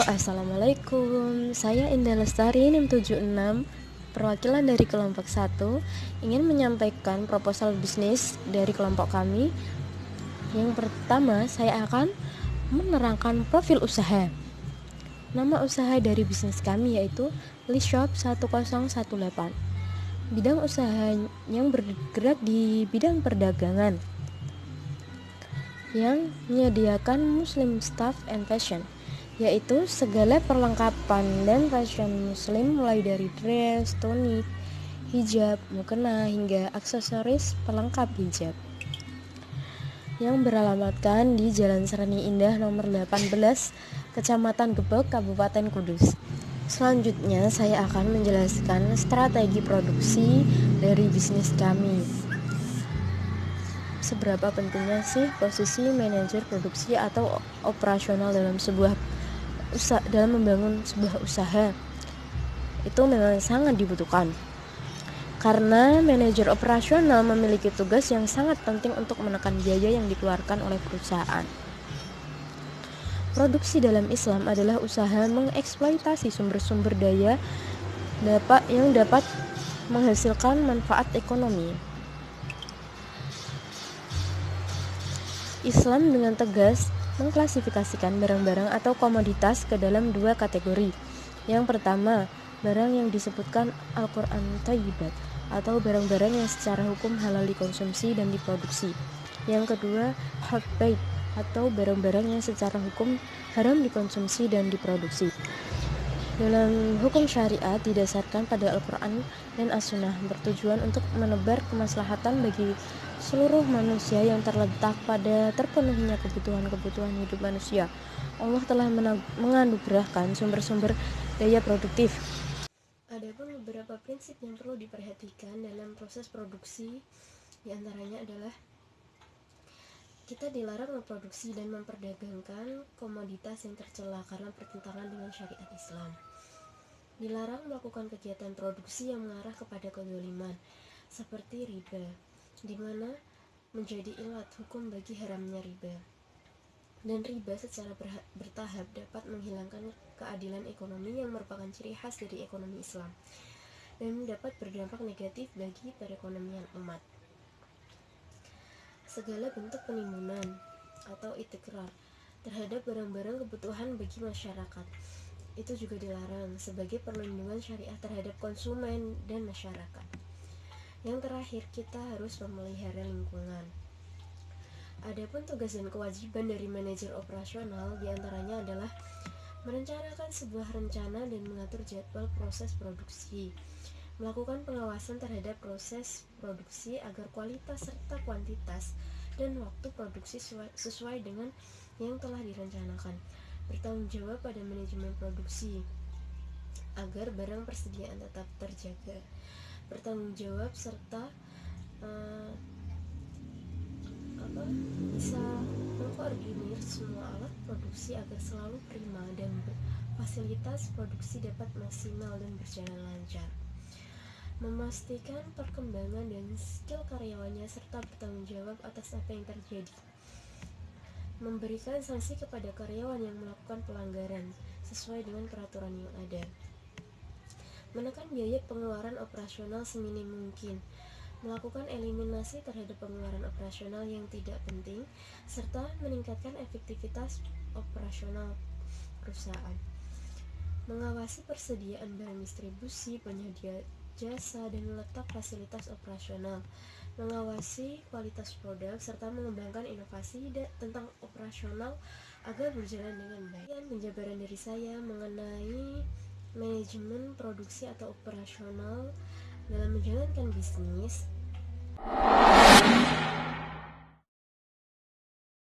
Assalamualaikum. Saya Indah Lestari 676, perwakilan dari kelompok 1, ingin menyampaikan proposal bisnis dari kelompok kami. Yang pertama, saya akan menerangkan profil usaha. Nama usaha dari bisnis kami yaitu Lishop 1018. Bidang usaha yang bergerak di bidang perdagangan yang menyediakan Muslim Staff and Fashion, yaitu segala perlengkapan dan fashion muslim mulai dari dress, tonik, hijab, mukena hingga aksesoris pelengkap hijab, yang beralamatkan di Jalan Serani Indah nomor 18, Kecamatan Gebek, Kabupaten Kudus. Selanjutnya saya akan menjelaskan strategi produksi dari bisnis kami. Seberapa pentingnya sih posisi manajer produksi atau operasional dalam membangun sebuah usaha? Itu memang sangat dibutuhkan, karena manajer operasional memiliki tugas yang sangat penting untuk menekan biaya yang dikeluarkan oleh perusahaan. Produksi dalam Islam adalah usaha mengeksploitasi sumber-sumber daya yang dapat menghasilkan manfaat ekonomi. Islam dengan tegas mengklasifikasikan barang-barang atau komoditas ke dalam dua kategori. Yang pertama, barang yang disebutkan Al-Quran Thayyibat atau barang-barang yang secara hukum halal dikonsumsi dan diproduksi. Yang kedua, Habbait atau barang-barang yang secara hukum haram dikonsumsi dan diproduksi. Dalam hukum syariat didasarkan pada Al-Quran dan As-Sunnah, bertujuan untuk menebar kemaslahatan bagi seluruh manusia yang terletak pada terpenuhinya kebutuhan hidup manusia. Allah telah menganugerahkan sumber-sumber daya produktif. Adapun beberapa prinsip yang perlu diperhatikan dalam proses produksi, diantaranya adalah kita dilarang memproduksi dan memperdagangkan komoditas yang tercela karena bertentangan dengan syariat Islam. Dilarang melakukan kegiatan produksi yang mengarah kepada kezaliman, seperti riba, di mana menjadi ilat hukum bagi haramnya riba. Dan riba secara bertahap dapat menghilangkan keadilan ekonomi yang merupakan ciri khas dari ekonomi Islam, dan dapat berdampak negatif bagi perekonomian umat. Segala bentuk penimbunan atau itikrar terhadap barang-barang kebutuhan bagi masyarakat itu juga dilarang sebagai perlindungan syariah terhadap konsumen dan masyarakat. Yang terakhir, kita harus memelihara lingkungan. Adapun tugas dan kewajiban dari manajer operasional diantaranya adalah merencanakan sebuah rencana dan mengatur jadwal proses produksi, melakukan pengawasan terhadap proses produksi agar kualitas serta kuantitas dan waktu produksi sesuai dengan yang telah direncanakan, bertanggung jawab pada manajemen produksi agar barang persediaan tetap terjaga, bertanggung jawab serta bisa mengkoordinir semua alat produksi agar selalu prima dan fasilitas produksi dapat maksimal dan berjalan lancar, memastikan perkembangan dan skill karyawannya serta bertanggung jawab atas apa yang terjadi, memberikan sanksi kepada karyawan yang melakukan pelanggaran sesuai dengan peraturan yang ada, menekan biaya pengeluaran operasional seminim mungkin, melakukan eliminasi terhadap pengeluaran operasional yang tidak penting, serta meningkatkan efektivitas operasional perusahaan, mengawasi persediaan barang distribusi, penyedia jasa, dan letak fasilitas operasional, mengawasi kualitas produk, serta mengembangkan inovasi tentang operasional agar berjalan dengan baik. Dan penjabaran dari saya mengenai manajemen produksi atau operasional dalam menjalankan bisnis.